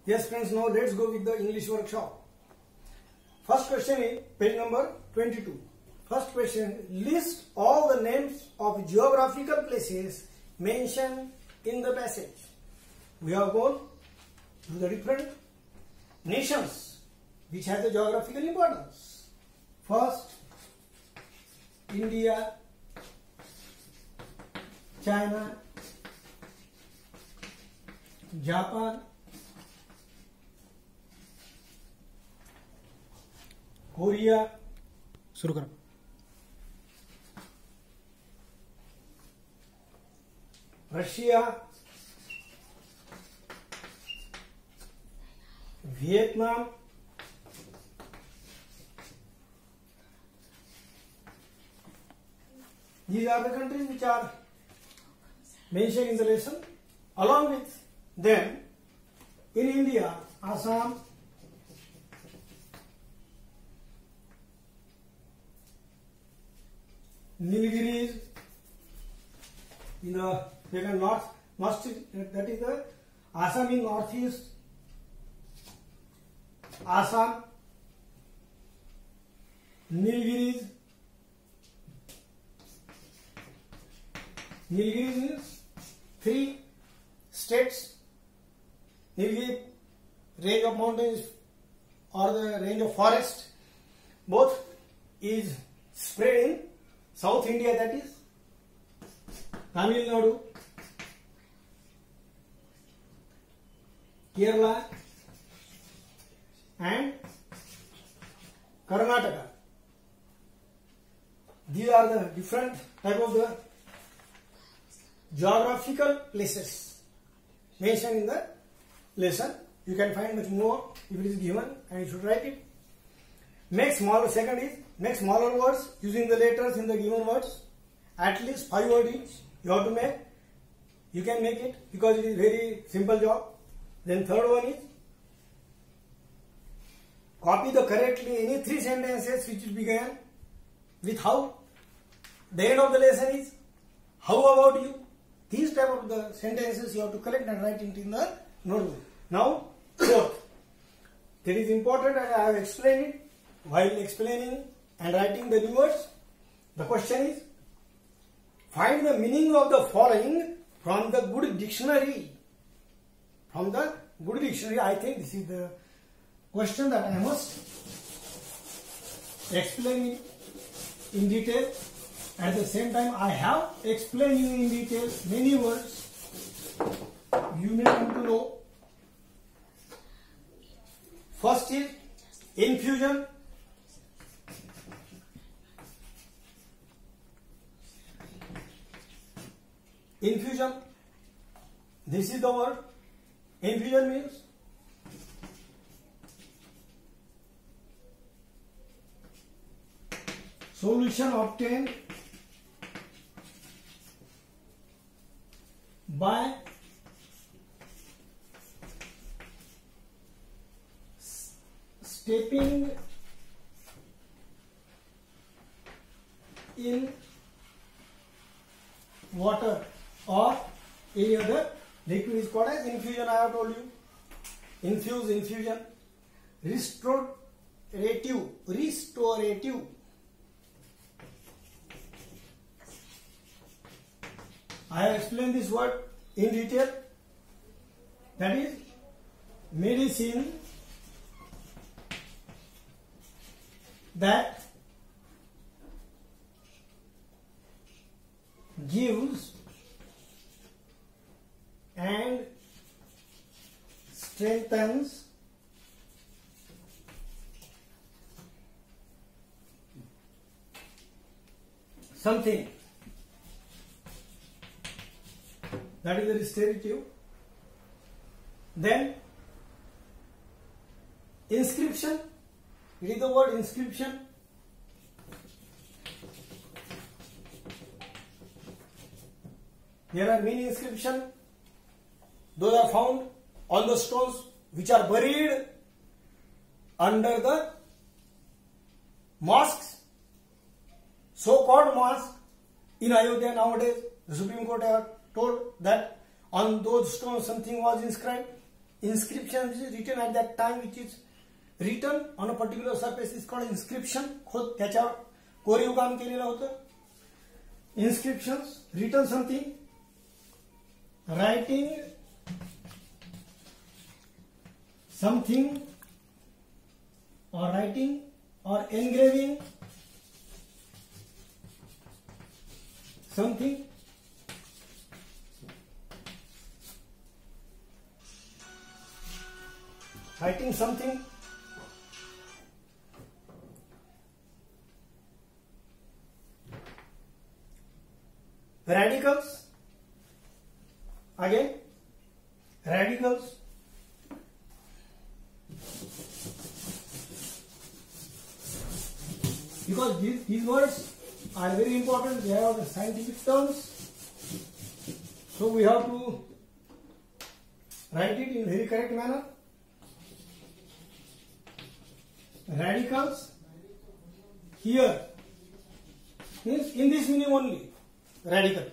Yes friends, now let's go with the English workshop. First question is page number 22. First question, list all the names of geographical places mentioned in the passage. We have gone to the different nations which has a geographical importance. First, India, China, Japan, Korea, शुरू करो। Russia, Vietnam, these are the countries which are mentioned in the lesson. Along with them, in India, Assam, Nilgiris, in the north, that is the Assam in northeast, Assam, Nilgiris. Nilgiris means 3 states. Nilgiri range of mountains or the range of forest, both is spread in South India, that is Tamil Nadu, Kerala and Karnataka. These are the different type of the geographical places mentioned in the lesson. You can find much more if it is given and you should write it. Make smaller, second is make smaller words using the letters in the given words. At least 5 words each you have to make. You can make it because it is very simple job. Then third one is copy the correctly any 3 sentences which began with how. The end of the lesson is how about you. These type of the sentences you have to correct and write it in the notebook. Now fourth, that is important and I have explained it. While explaining and writing the new words, the question is find the meaning of the following from the good dictionary. From the good dictionary, I think this is the question that I must explain in detail. At the same time, I have explained you in detail many words you may want to know. First is infusion. Infusion, this is the word. Infusion means solution obtained by steeping in water or any other liquid is called as infusion. I have told you. Infuse, infusion. Restorative. I have explained this word in detail. That is medicine that gives and strengthens something. That is the restorative. Then inscription. It is the word inscription. There are many inscriptions. Those are found on the stones which are buried under the mosques, so-called mosques in Ayodhya nowadays. The Supreme Court have told that on those stones something was inscribed. inscription which is written at that time, which is written on a particular surface is called inscription. खुद त्याच्यावर कोरीव काम केलेलं होतं. Inscriptions, written something, writing something, or writing or engraving something. Writing something. Radicals. Again, radicals. Because these words are very important, they have the scientific terms. So we have to write it in very correct manner. Radicals here means in this meaning only, radical.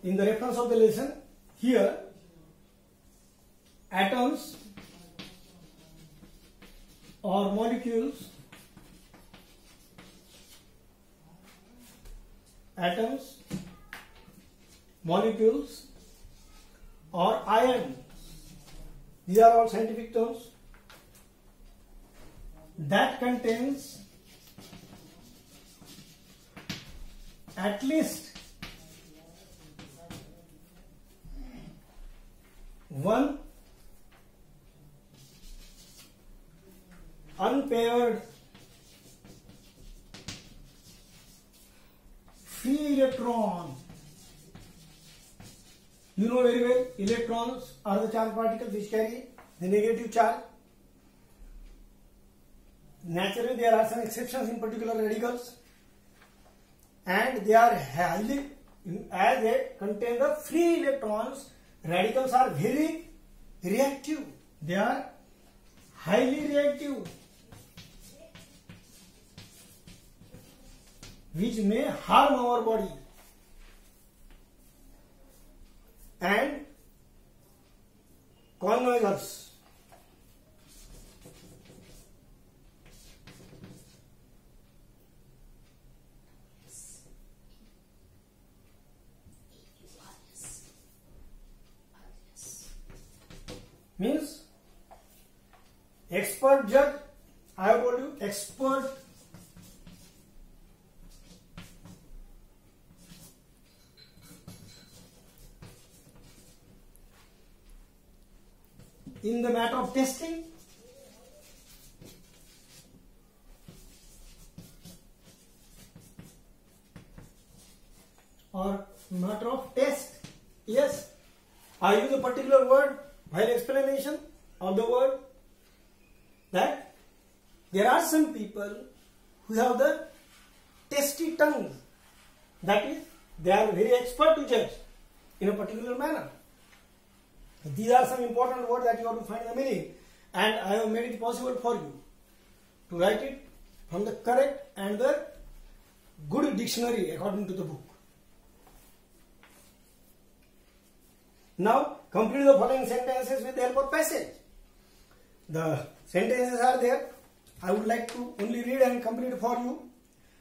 In the reference of the lesson, here atoms or molecules, atoms, molecules or ions, these are all scientific terms, that contains at least one unpaired free electron. You know very well, electrons are the charged particles which carry the negative charge. Naturally, there are some exceptions in particular radicals, and they are highly, as they contain the free electrons, radicals are very reactive. They are highly reactive, which may harm our body. And convergers. Means expert judge, I have told you, expert in the matter of testing, or matter of test. Yes, I use a particular word while explanation of the word, that there are some people who have the testy tongue, that is, they are very expert to judge in a particular manner. These are some important words that you have to find the meaning, and I have made it possible for you to write it from the correct and the good dictionary according to the book. Now, complete the following sentences with the help of passage. The sentences are there. I would like to only read and complete for you.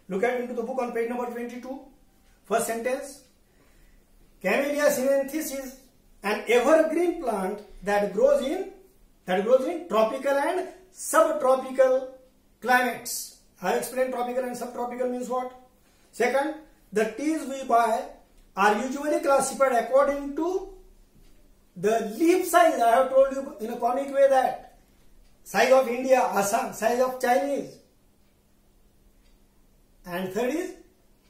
Look at into the book on page number 22. First sentence. Camellia sinensis is an evergreen plant that grows in tropical and subtropical climates. I explained tropical and subtropical means what. Second, the teas we buy are usually classified according to the leaf size. I have told you in a comic way that size of India, Assam, size of Chinese. And third is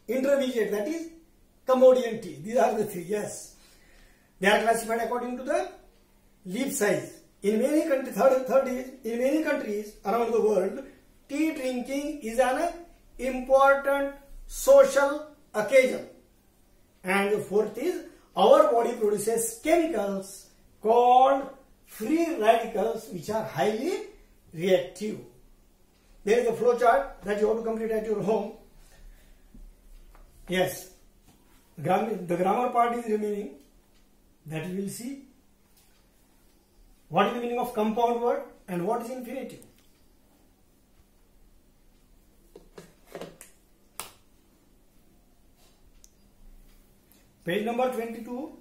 intermediate, that is Cambodian tea. These are the three, yes. They are classified according to the leaf size. In many countries, third is, in many countries around the world, tea drinking is an important social occasion. And the fourth is, our body produces chemicals called free radicals which are highly reactive. There is a flow chart that you have to complete at your home. Yes, the grammar part is remaining, that we will see. What is the meaning of compound word and what is infinitive? Page number 22.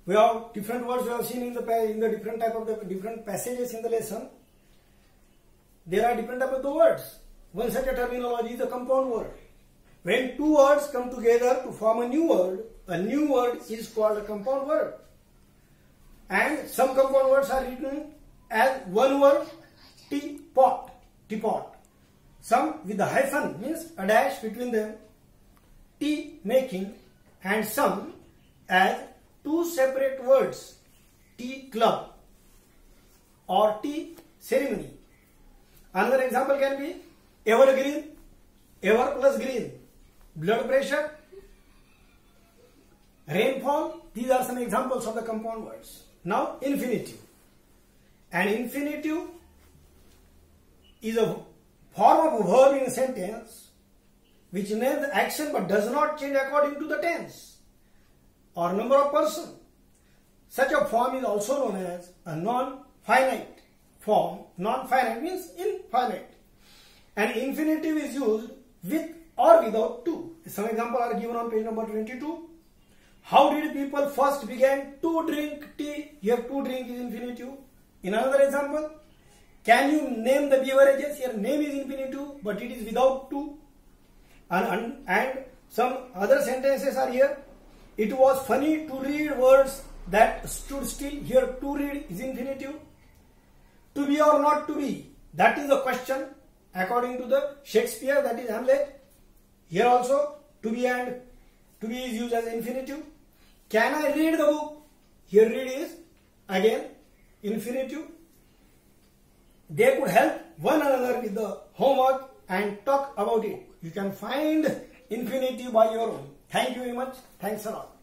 We have different words we have seen in the different type of the different passages in the lesson. There are different type of the words. One such a terminology is a compound word. When two words come together to form a new word is called a compound word. And some compound words are written as one word, teapot. Some with the hyphen means a dash between them, tea making, and some as two separate words, tea club or tea ceremony. Another example can be evergreen, ever plus green, blood pressure, rainfall. These are some examples of the compound words. Now infinitive. An infinitive is a form of a verb in a sentence which names the action but does not change according to the tense or number of person. Such a form is also known as a non-finite form. Non-finite means infinite. An infinitive is used with or without to. Some examples are given on page number 22. How did people first begin to drink tea? Here to drink is infinitive. In another example, can you name the beverages? Here name is infinitive but it is without to. And some other sentences are here. It was funny to read words that stood still. Here to read is infinitive. To be or not to be, that is the question according to the Shakespeare, that is Hamlet. Here also to be and to be is used as infinitive. Can I read the book? Here read is again infinitive. They could help one another with the homework and talk about it. You can find infinitive by your own. Thank you very much. Thanks a lot.